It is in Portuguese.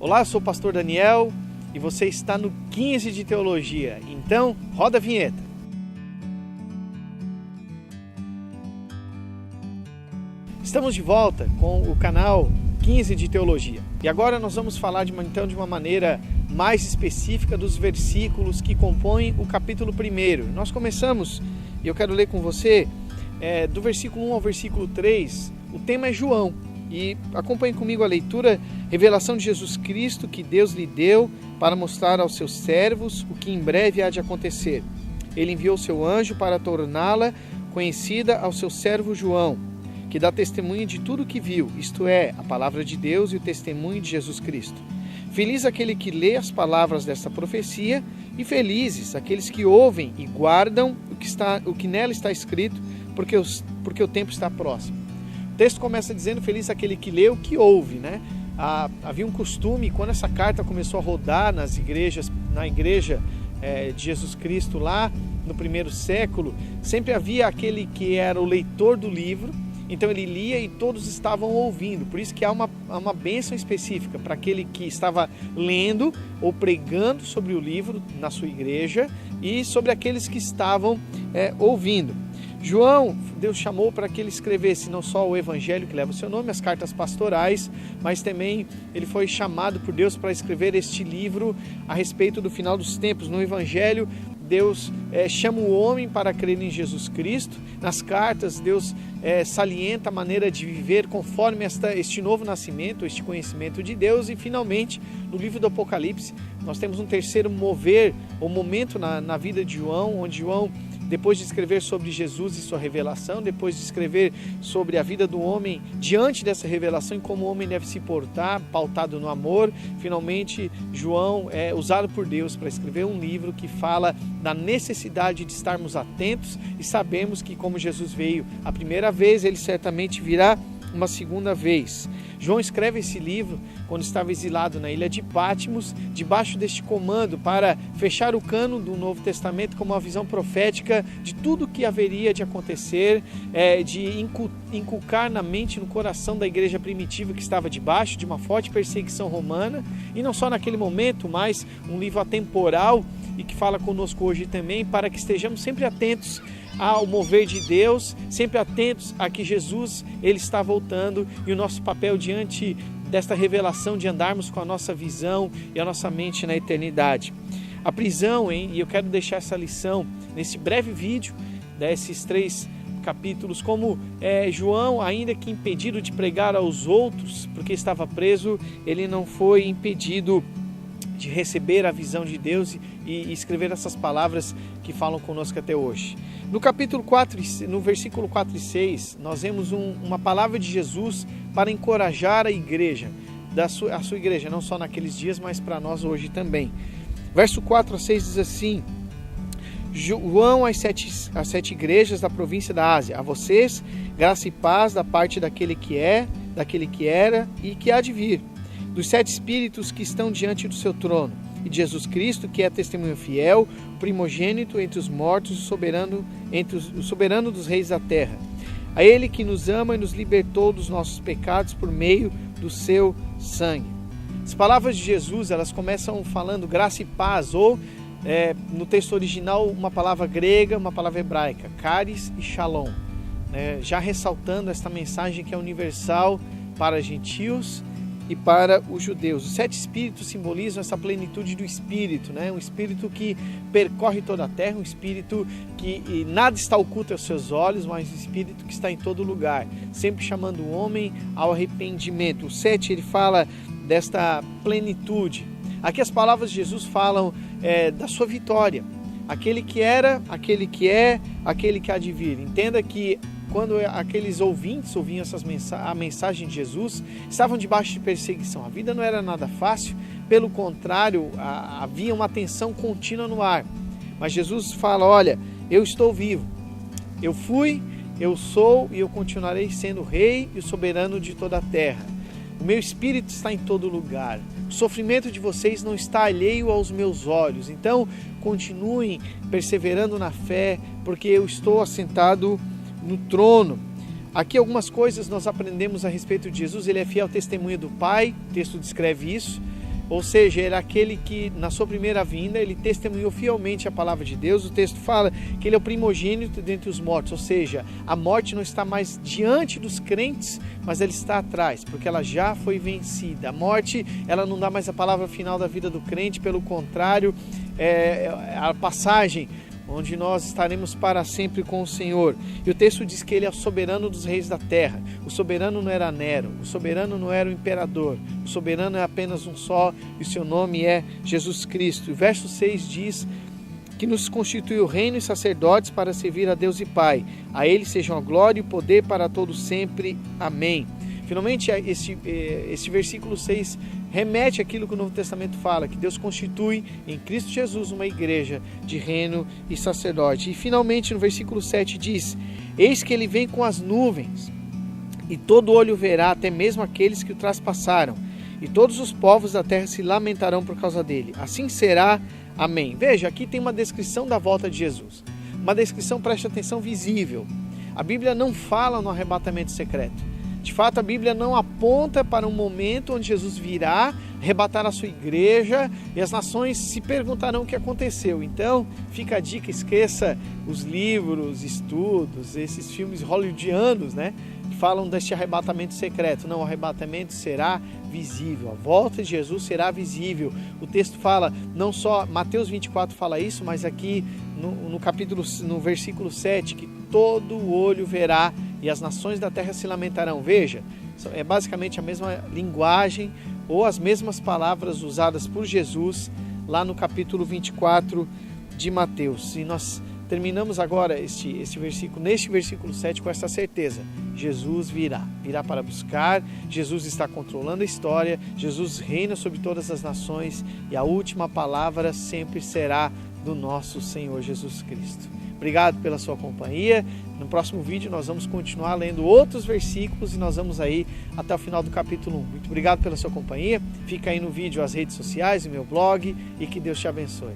Olá, eu sou o pastor Daniel e você está no 15 de Teologia. Então, roda a vinheta. Estamos de volta com o canal 15 de Teologia. E agora nós vamos falar de uma maneira mais específica dos versículos que compõem o capítulo 1. Nós começamos, e eu quero ler com você, do versículo 1 ao versículo 3, o tema é João. E acompanhe comigo a leitura, revelação de Jesus Cristo que Deus lhe deu para mostrar aos seus servos o que em breve há de acontecer. Ele enviou seu anjo para torná-la conhecida ao seu servo João, que dá testemunho de tudo o que viu, isto é, a palavra de Deus e o testemunho de Jesus Cristo. Feliz aquele que lê as palavras desta profecia e felizes aqueles que ouvem e guardam o que nela está escrito, porque o tempo está próximo. O texto começa dizendo, feliz aquele que lê o que ouve, né? Havia um costume, quando essa carta começou a rodar na igreja de Jesus Cristo lá no primeiro século, sempre havia aquele que era o leitor do livro, então ele lia e todos estavam ouvindo. Por isso que há uma bênção específica para aquele que estava lendo ou pregando sobre o livro na sua igreja e sobre aqueles que estavam ouvindo. João, Deus chamou para que ele escrevesse não só o evangelho que leva o seu nome, as cartas pastorais, mas também ele foi chamado por Deus para escrever este livro a respeito do final dos tempos. No evangelho, Deus chama o homem para crer em Jesus Cristo. Nas cartas, Deus salienta a maneira de viver conforme este novo nascimento, este conhecimento de Deus. E finalmente, no livro do Apocalipse, nós temos um terceiro momento na vida de João, onde João, depois de escrever sobre Jesus e sua revelação, depois de escrever sobre a vida do homem diante dessa revelação e como o homem deve se portar, pautado no amor, finalmente João é usado por Deus para escrever um livro que fala da necessidade de estarmos atentos e sabemos que como Jesus veio a primeira vez, ele certamente virá uma segunda vez. João escreve esse livro quando estava exilado na ilha de Patmos, debaixo deste comando para fechar o cano do Novo Testamento como uma visão profética de tudo o que haveria de acontecer, de inculcar na mente e no coração da igreja primitiva que estava debaixo de uma forte perseguição romana, e não só naquele momento, mas um livro atemporal e que fala conosco hoje também, para que estejamos sempre atentos ao mover de Deus, sempre atentos a que Jesus ele está voltando e o nosso papel diante desta revelação de andarmos com a nossa visão e a nossa mente na eternidade. A prisão, e eu quero deixar essa lição nesse breve vídeo desses 3 capítulos, como João, ainda que impedido de pregar aos outros, porque estava preso, ele não foi impedido de receber a visão de Deus e escrever essas palavras que falam conosco até hoje. No capítulo 4, no versículo 4 e 6, nós vemos uma palavra de Jesus para encorajar a igreja, a sua igreja, não só naqueles dias, mas para nós hoje também. Verso 4 a 6 diz assim: João às 7 igrejas da província da Ásia, a vocês, graça e paz da parte daquele que é, daquele que era e que há de vir, dos 7 espíritos que estão diante do seu trono, e de Jesus Cristo, que é testemunho fiel, primogênito entre os mortos, o soberano dos reis da terra. A Ele que nos ama e nos libertou dos nossos pecados por meio do seu sangue. As palavras de Jesus, elas começam falando graça e paz, ou no texto original, uma palavra grega, uma palavra hebraica, charis e shalom, já ressaltando esta mensagem que é universal para gentios e para os judeus. Os 7 espíritos simbolizam essa plenitude do Espírito, um Espírito que percorre toda a terra, um Espírito que nada está oculto aos seus olhos, mas um Espírito que está em todo lugar, sempre chamando o homem ao arrependimento. O 7, ele fala desta plenitude. Aqui as palavras de Jesus falam da sua vitória, aquele que era, aquele que é, aquele que há de vir. Entenda que quando aqueles ouvintes ouviam a mensagem de Jesus, estavam debaixo de perseguição. A vida não era nada fácil, pelo contrário, havia uma tensão contínua no ar. Mas Jesus fala, olha, eu estou vivo, eu fui, eu sou e eu continuarei sendo o rei e o soberano de toda a terra. O meu Espírito está em todo lugar. O sofrimento de vocês não está alheio aos meus olhos. Então, continuem perseverando na fé, porque eu estou assentado no trono. Aqui algumas coisas nós aprendemos a respeito de Jesus. Ele é fiel ao testemunho do Pai, o texto descreve isso. ou seja, era aquele que na sua primeira vinda ele testemunhou fielmente a palavra de Deus. O texto fala que ele é o primogênito dentre os mortos, ou seja, a morte não está mais diante dos crentes, mas ela está atrás, porque ela já foi vencida. A morte, ela não dá mais a palavra final da vida do crente, pelo contrário, é a passagem onde nós estaremos para sempre com o Senhor. E o texto diz que ele é o soberano dos reis da terra. O soberano não era Nero, o soberano não era o imperador, o soberano é apenas um só, e o seu nome é Jesus Cristo. O verso 6 diz que nos constituiu reino e sacerdotes para servir a Deus e Pai. A ele sejam a glória e o poder para todos sempre. Amém. Finalmente, este versículo 6 remete àquilo que o Novo Testamento fala, que Deus constitui em Cristo Jesus uma igreja de reino e sacerdote. E finalmente no versículo 7 diz: eis que ele vem com as nuvens, e todo olho verá, até mesmo aqueles que o traspassaram, e todos os povos da terra se lamentarão por causa dele. Assim será. Amém. Veja, aqui tem uma descrição da volta de Jesus. Uma descrição, preste atenção, visível. A Bíblia não fala no arrebatamento secreto. De fato, a Bíblia não aponta para um momento onde Jesus virá, arrebatar a sua igreja e as nações se perguntarão o que aconteceu. Então, fica a dica, esqueça os livros, estudos, esses filmes hollywoodianos, que falam deste arrebatamento secreto. Não, o arrebatamento será visível, a volta de Jesus será visível. O texto fala, não só, Mateus 24 fala isso, mas aqui no versículo 7, que todo olho verá e as nações da terra se lamentarão. Veja, é basicamente a mesma linguagem ou as mesmas palavras usadas por Jesus lá no capítulo 24 de Mateus. E nós terminamos agora este versículo, neste versículo 7, com essa certeza: Jesus virá para buscar, Jesus está controlando a história, Jesus reina sobre todas as nações e a última palavra sempre será do nosso Senhor Jesus Cristo. Obrigado pela sua companhia. No próximo vídeo nós vamos continuar lendo outros versículos e nós vamos aí até o final do capítulo 1. Muito obrigado pela sua companhia. Fica aí no vídeo as redes sociais, o meu blog, e que Deus te abençoe.